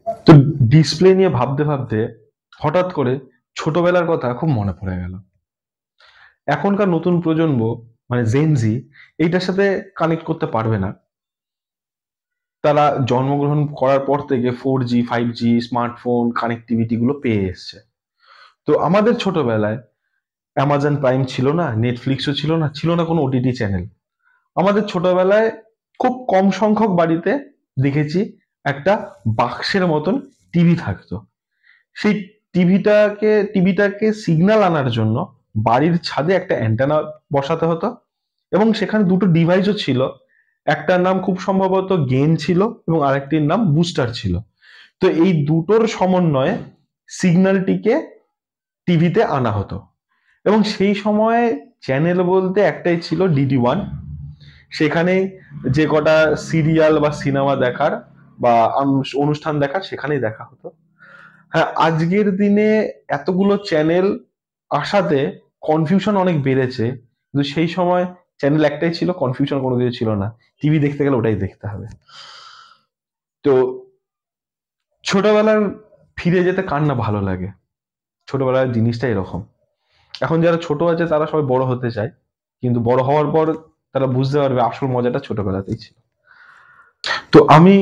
তো ডিসপ্লে নিয়ে ভাবতে ভাবতে হঠাৎ করে ছোটবেলার কথা খুব মনে পড়ে গেল। এখনকার নতুন প্রজন্ম মানে জেনজি এইটার সাথে কানেক্ট করতে পারবে না। তারা জন্মগ্রহণ করার পর থেকে 4G 5G স্মার্টফোন কানেক্টিভিটি গুলো পেয়ে এসছে। তো আমাদের ছোটবেলায় অ্যামাজন প্রাইম ছিল না, নেটফ্লিক্সও ছিল না, ছিল না কোনো ওটিটি চ্যানেল। আমাদের ছোটবেলায় খুব কম সংখ্যক বাড়িতে দেখেছি একটা বাক্সের মতন টিভি থাকতো। সেই টিভিটাকে সিগন্যাল আনার জন্য বাড়ির ছাদে একটা অ্যান্টেনা বসাতে হতো এবং সেখানে দুটো ডিভাইসও ছিল। একটার নাম খুব সম্ভবত গেন ছিল এবং আরেকটির নাম বুস্টার ছিল। তো এই দুটোর সমন্বয়ে সিগন্যালটিকে টিভিতে আনা হতো এবং সেই সময়ে চ্যানেল বলতে একটাই ছিল, DD1। সেখানে যে কটা সিরিয়াল বা সিনেমা দেখার বা অনুষ্ঠান দেখার সেখানেই দেখা হতো। হ্যাঁ, আজকের দিনে এতগুলো চ্যানেল আসাতে কনফিউশন অনেক বেড়েছে, কিন্তু সেই সময় চ্যানেল একটাই ছিল, কনফিউশন কোনো কিছু ছিল না। টিভি দেখতে গেলে ওটাই দেখতে হবে। তো ছোটবেলার ফিরে যেতে কার না ভালো লাগে? ছোটবেলার জিনিসটা এরকম। এখন যারা ছোট আছে তারা সবাই বড় হতে চায়, কিন্তু বড় হওয়ার পর তারা বুঝতে পারবে আসল মজাটা ছোটবেলাতেই ছিল। তো আমি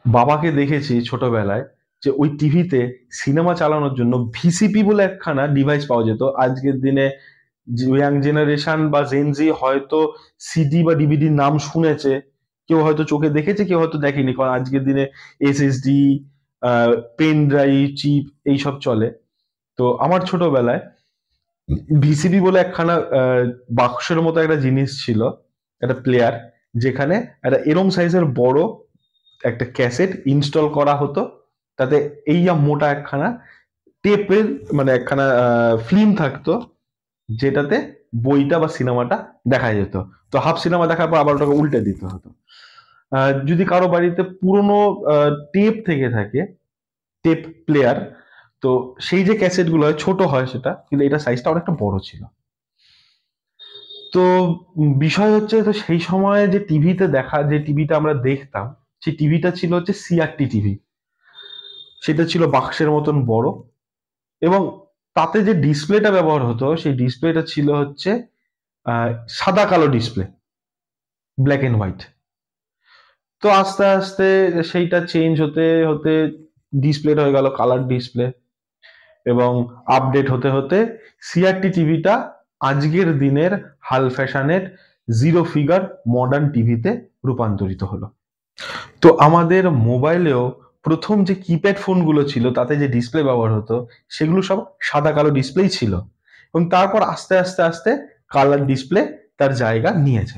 বাবাকে দেখেছি ছোটবেলায় যে ওই টিভিতে সিনেমা চালানোর জন্য ভিসিপি বলে একখানা ডিভাইস পাওয়া যেত। আজকের দিনে ইয়াং জেনারেশন বা জেনজি হয়তো সিডি বা ডিভিডির নাম শুনেছে, কেউ হয়তো চোখে দেখেছে, কেউ হয়তো দেখেনি, কারণ আজকের দিনে SSD, পেন ড্রাইভ, চিপ এইসব চলে। তো আমার ছোটবেলায় ভিসিডি বলে একখানা বাক্সের মতো একটা জিনিস ছিল, একটা প্লেয়ার, যেখানে একটা এরম সাইজের বড় একটা ক্যাসেট ইনস্টল করা হতো। তাতে মোটা একখানা টেপের মানে একখানা ফিল্ম থাকতো, যেটাতে বইটা বা সিনেমাটা দেখা যেত। তো হাফ সিনেমা দেখার পর আবার ওটাকে উল্টে দিতে হতো। যদি কারো বাড়িতে পুরনো টেপ থেকে থাকে, টেপ প্লেয়ার, তো সেই যে ক্যাসেট গুলো হয় ছোট হয় সেটা, কিন্তু এটা সাইজটা অনেকটা বড় ছিল। তো বিষয় হচ্ছে, তো সেই সময় যে টিভিতে দেখা, যে টিভিটা আমরা দেখতাম, সেই টিভিটা ছিল হচ্ছে CRT টিভি। সেটা ছিল বাক্সের মতন বড় এবং তাতে যে ডিসপ্লেটা ব্যবহার হতো সেই ডিসপ্লেটা ছিল হচ্ছে আহ, সাদা কালো ডিসপ্লে, ব্ল্যাক এন্ড হোয়াইট। তো আস্তে আস্তে সেইটা চেঞ্জ হতে হতে ডিসপ্লেটা হয়ে গেল কালার ডিসপ্লে এবং আপডেট হতে হতে CRT টিভিটা আজকের দিনের হাল ফ্যাশনের জিরো ফিগার মডার্ন টিভিতে রূপান্তরিত হলো। তো আমাদের মোবাইলেও প্রথম যে কিপ্যাড ফোনগুলো ছিল তাতে যে ডিসপ্লে ব্যবহার হতো সেগুলো সব সাদা কালো ডিসপ্লেই ছিল এবং তারপর আস্তে আস্তে আস্তে কালার ডিসপ্লে তার জায়গা নিয়েছে।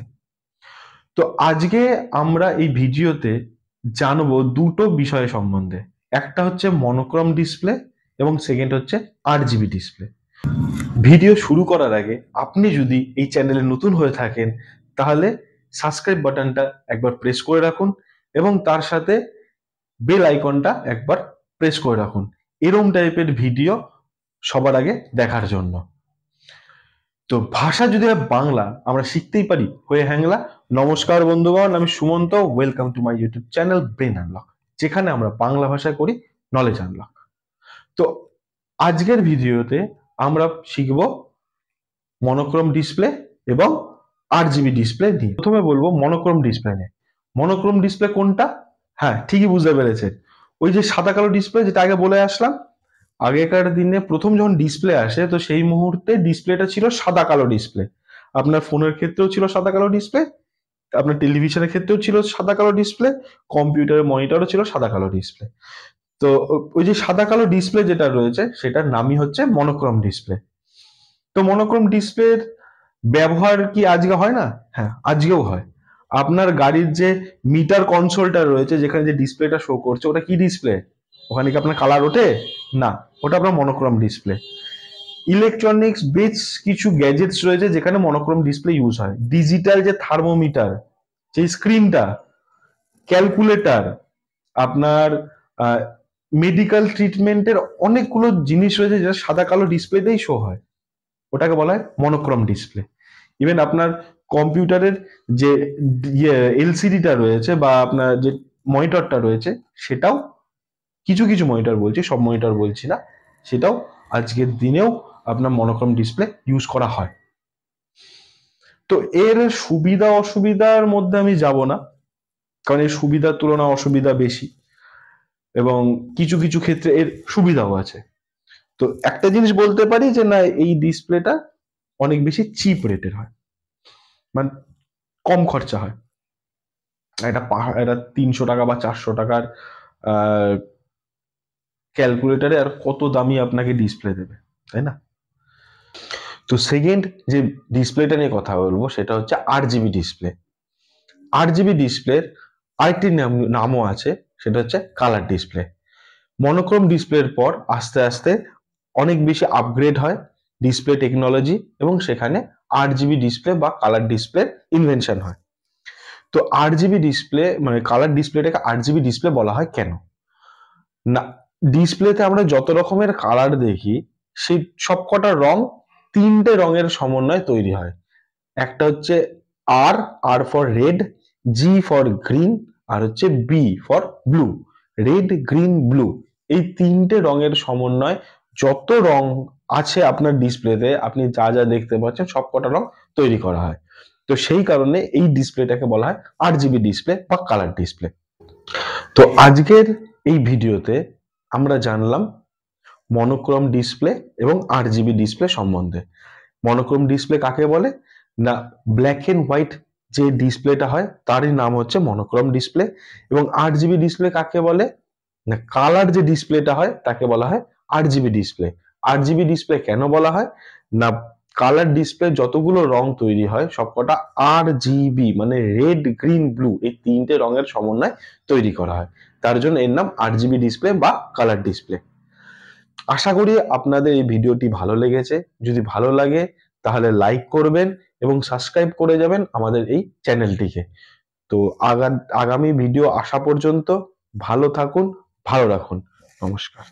তো আজকে আমরা এই ভিডিওতে জানবো দুটো বিষয় সম্বন্ধে। একটা হচ্ছে মনোক্রম ডিসপ্লে এবং সেকেন্ড হচ্ছে RGB ডিসপ্লে। ভিডিও শুরু করার আগে আপনি যদি এই চ্যানেলে নতুন হয়ে থাকেন তাহলে সাবস্ক্রাইব বাটনটা একবার প্রেস করে রাখুন এবং তার সাথে বেল আইকনটা একবার প্রেস করে রাখুন, এরম টাইপের ভিডিও সবার আগে দেখার জন্য। তো ভাষা যদি হয় বাংলা, আমরা শিখতেই পারি হয়ে হ্যাংলা। নমস্কার বন্ধুগণ, আমি Sumanta, welcome to my YouTube channel brain unlock, যেখানে আমরা বাংলা ভাষায় করি নলেজ আনলক। তো আজকের ভিডিওতে আমরা শিখব মনোক্রোম ডিসপ্লে এবং RGB ডিসপ্লে নিয়ে। প্রথমে বলবো মনোক্রোম ডিসপ্লে নিয়ে। মনোক্রোম ডিসপ্লে কোনটা? হ্যাঁ, ঠিকই বুঝতে পেরেছেন, ওই যে সাদা কালো ডিসপ্লে যেটা আগে বলে আসলাম। আগেকার দিনে প্রথম যখন ডিসপ্লে আসে তো সেই মুহূর্তে ডিসপ্লেটা ছিল সাদা কালো ডিসপ্লে। আপনার ফোনের ক্ষেত্রেও ছিল সাদা কালো ডিসপ্লে, আপনার টেলিভিশনের ক্ষেত্রেও ছিল সাদা কালো ডিসপ্লে, কম্পিউটারের মনিটরও ছিল সাদা কালো ডিসপ্লে। তো ওই যে সাদা কালো ডিসপ্লে যেটা রয়েছে সেটার নামই হচ্ছে মনোক্রোম ডিসপ্লে। তো মনোক্রোম ডিসপ্লের ব্যবহার কি আজকে হয় না? হ্যাঁ, আজকেও হয়। আপনার গাড়ির যে মিটার কনসোলটা রয়েছে, যেখানে যে ডিসপ্লেটা শো করছে, ওটা কি ডিসপ্লে? ওখানে কি আপনার কালার ওঠে? না, ওটা আপনার মনোক্রোম ডিসপ্লে। ইলেকট্রনিক্স বেশ কিছু গ্যাজেটস রয়েছে যেখানে মনোক্রোম ডিসপ্লে ইউজ হয়। ডিজিটাল যে থার্মোমিটার, যে স্ক্রিনটা, ক্যালকুলেটর, আপনার মেডিকেল ট্রিটমেন্টের অনেকগুলো জিনিস রয়েছে যেটা সাদা কালো ডিসপ্লেতেই শো হয়, ওটাকে বলা হয় মনোক্রোম ডিসপ্লে। ইভেন আপনার কম্পিউটারের যে এলসিডিটা রয়েছে বা আপনার যে মনিটরটা রয়েছে সেটাও কিছু কিছু মনিটর বলছি, সব মনিটর বলছি না, সেটাও আজকের দিনেও আপনার মনোক্রোম ডিসপ্লে ইউজ করা হয়। তো এর সুবিধা অসুবিধার মধ্যে আমি যাব না, কারণ এর সুবিধার তুলনায় অসুবিধা বেশি, এবং কিছু কিছু ক্ষেত্রে এর সুবিধাও আছে। তো একটা জিনিস বলতে পারি যে না, এই ডিসপ্লেটা অনেক বেশি চিপ রেটের হয়, মানে কম খরচা হয়। এটা 300 টাকা বা 400 টাকার ক্যালকুলেটারে আর কত দামি আপনাকে ডিসপ্লে দেবে, তাই না? তো সেকেন্ড যে ডিসপ্লেটা নিয়ে কথা বলবো সেটা হচ্ছে 8 জিবি ডিসপ্লে। 8 জিবি ডিসপ্লের আরেকটি নামও আছে, সেটা হচ্ছে কালার ডিসপ্লে। মনোক্রোম ডিসপ্লের পর আস্তে আস্তে অনেক বেশি আপগ্রেড হয় ডিসপ্লে টেকনোলজি, এবং সেখানে 8 জিবি ডিসপ্লে বা কালার ডিসপ্লের ইনভেনশন হয়। তো 8 জিবি ডিসপ্লে মানে কালার ডিসপ্লেটাকে 8 জিবি ডিসপ্লে বলা হয় কেন না? ডিসপ্লেতে আমরা যত রকমের কালার দেখি, সেই সবকটা রং 3টে রঙের সমন্বয়ে তৈরি হয়। একটা হচ্ছে R, R for red, G for green, আর হচ্ছে B for blue. Red, green, blue, এই 3টে রঙের সমন্বয় যত রং আছে আপনার ডিসপ্লেতে, আপনি যা যা দেখতে পাচ্ছেন সবকটা রং তৈরি করা হয়। তো সেই কারণে এই ডিসপ্লেটাকে বলা হয় 8 জিবি ডিসপ্লে বা কালার ডিসপ্লে। তো আজকের এই ভিডিওতে আমরা জানলাম মনোক্রোম ডিসপ্লে এবং 8 জিবি ডিসপ্লে সম্বন্ধে। মনোক্রোম ডিসপ্লে কাকে বলে না? ব্ল্যাক এন্ড হোয়াইট যে ডিসপ্লেটা হয় তারই নাম হচ্ছে মনোক্রোম ডিসপ্লে। এবং 8 জিবি ডিসপ্লে কাকে বলে না? কালার যে ডিসপ্লেটা হয় তাকে বলা হয় 8 জিবি ডিসপ্লে। 8 জিবি ডিসপ্লে কেন বলা হয় না? কালার ডিসপ্লে যতগুলো রং তৈরি হয় সবকটা 8 জিবি মানে রেড, গ্রিন, ব্লু, এই 3টে রঙের সমন্বয়ে তৈরি করা হয়, তার জন্য এর নাম 8 জিবি ডিসপ্লে বা কালার ডিসপ্লে। আশা করি আপনাদের এই ভিডিওটি ভালো লেগেছে। যদি ভালো লাগে তাহলে লাইক করবেন এবং সাবস্ক্রাইব করে যাবেন আমাদের এই চ্যানেলটিকে। তো আগামী ভিডিও আসা পর্যন্ত ভালো থাকুন, ভালো রাখুন। নমস্কার।